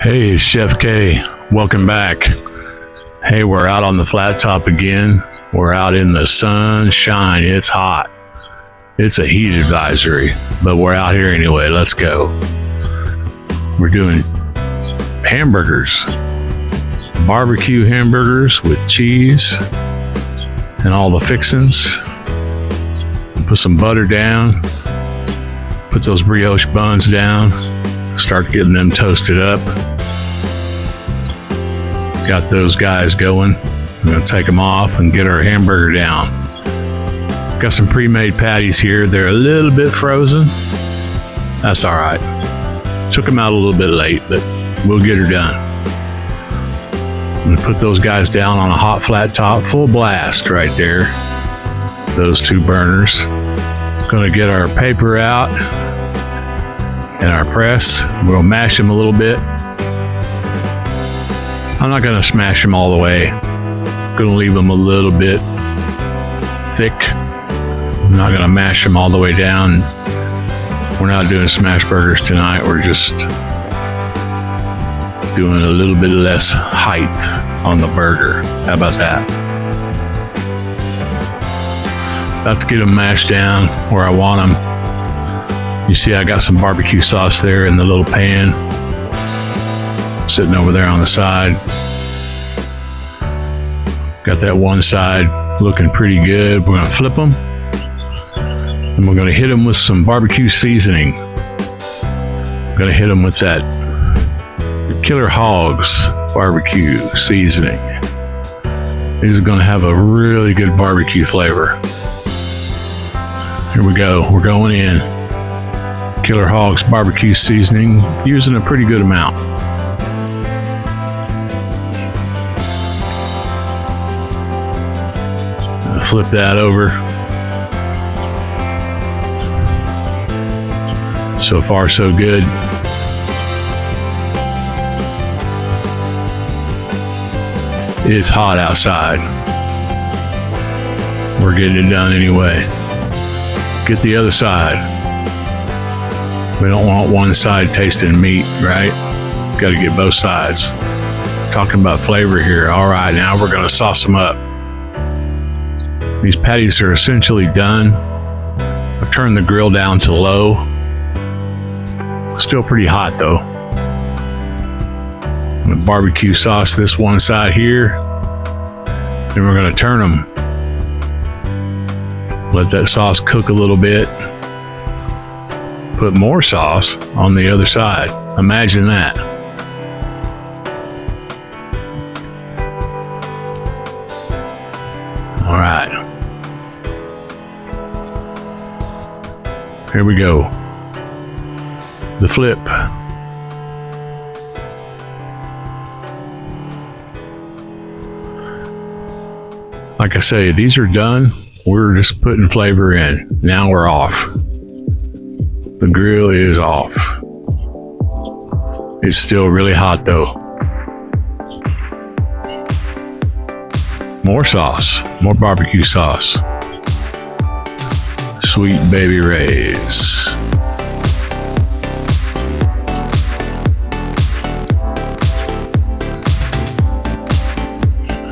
Hey, it's Chef K. Welcome back. Hey, we're out on the flat top again. We're out in the sunshine. It's hot. It's a heat advisory, but we're out here anyway. Let's go. We're doing hamburgers, barbecue hamburgers with cheese and all the fixings. Put some butter down. Put those brioche buns down. Start getting them toasted up. Got those guys going. We're going to take them off and get our hamburger down. Got some pre-made patties here. They're a little bit frozen. That's all right. Took them out a little bit late, but we'll get her done. I'm going to put those guys down on a hot flat top, full blast right there. Those two burners. Going to get our paper out and our press. We'll mash them a little bit. I'm not going to smash them all the way. I'm going to leave them a little bit thick. I'm not going to mash them all the way down. We're not doing smash burgers tonight. We're just doing a little bit less height on the burger. How about that? About to get them mashed down where I want them. You see I got some barbecue sauce there in the little pan, sitting over there on the side. Got that one side looking pretty good. We're going to flip them, and we're going to hit them with some barbecue seasoning. We're going to hit them with that Killer Hogs barbecue seasoning. These are going to have a really good barbecue flavor. Here we go. We're going in. Killer Hogs barbecue seasoning, using a pretty good amount. Flip that over. So far, so good. It's hot outside. We're getting it done anyway. Get the other side. We don't want one side tasting meat, right? Got to get both sides. Talking about flavor here. All right, now we're going to sauce them up. These patties are essentially done. I've turned the grill down to low. Still pretty hot though. I'm going to barbecue sauce this one side here. Then we're going to turn them. Let that sauce cook a little bit. Put more sauce on the other side. Imagine that. All right. Here we go. The flip. Like I say, these are done. We're just putting flavor in. Now we're off. The grill is off. It's still really hot though. More sauce, more barbecue sauce. Sweet Baby Ray's.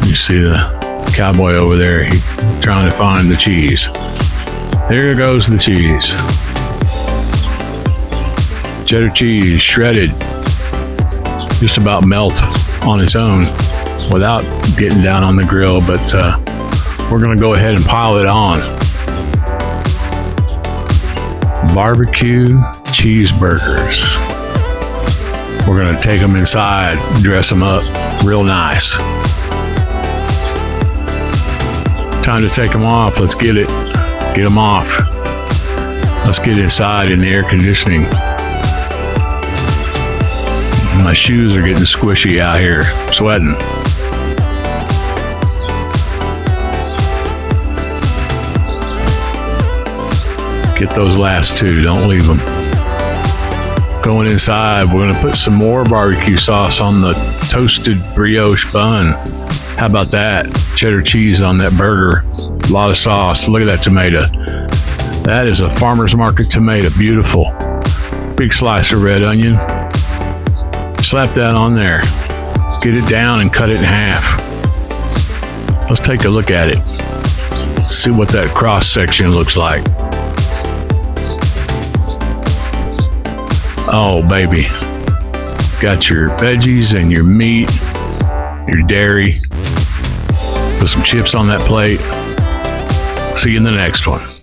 You see the cowboy over there, he's trying to find the cheese. There goes the cheese. Cheddar cheese, shredded, just about melt on its own without getting down on the grill, but we're going to go ahead and pile it on. Barbecue cheeseburgers. We're going to take them inside, dress them up real nice. Time to take them off. Let's get it. Get them off. Let's get inside in the air conditioning. My shoes are getting squishy out here, sweating. Get those last two, don't leave them. Going inside, we're going to put some more barbecue sauce on the toasted brioche bun. How about that? Cheddar cheese on that burger. A lot of sauce. Look at that tomato. That is a farmer's market tomato. Beautiful. Big slice of red onion. slap that on there. Get it down and cut it in half. Let's take a look at it. See what that cross section looks like. Oh, baby. Got your veggies and your meat, your dairy. Put some chips on that plate. See you in the next one.